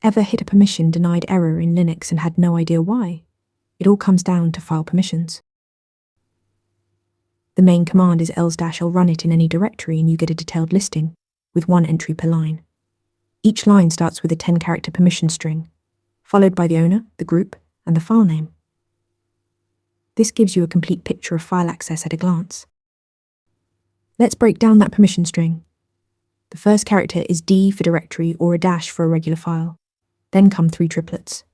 Ever hit a permission denied error in Linux and had no idea why? It all comes down to file permissions. The main command is ls-l run it in any directory and you get a detailed listing, with 1 entry per line. Each line starts with a 10-character permission string, followed by the owner, the group, and the file name. This gives you a complete picture of file access at a glance. Let's break down that permission string. The first character is D for directory or a dash for a regular file. Then come 3 triplets.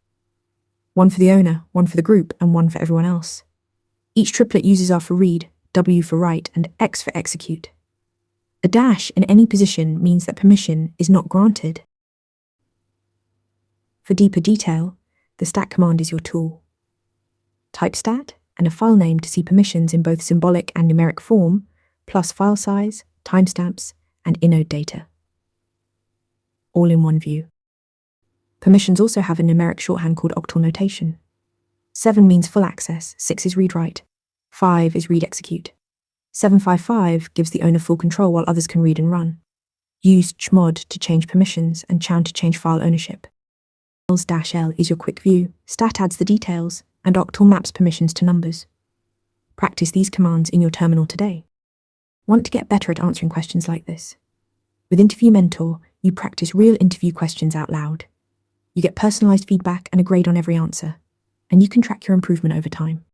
1 for the owner, 1 for the group, and 1 for everyone else. Each triplet uses R for read, W for write, and X for execute. A dash in any position means that permission is not granted. For deeper detail, the stat command is your tool. Type stat and a file name to see permissions in both symbolic and numeric form, plus file size, timestamps, and inode data. All in one view. Permissions also have a numeric shorthand called octal notation. 7 means full access, 6 is read-write, 5 is read-execute. 755 gives the owner full control while others can read and run. Use chmod to change permissions and chown to change file ownership. ls-l is your quick view, stat adds the details, and octal maps permissions to numbers. Practice these commands in your terminal today. Want to get better at answering questions like this? With Interview Mentor, you practice real interview questions out loud. You get personalized feedback and a grade on every answer, and you can track your improvement over time.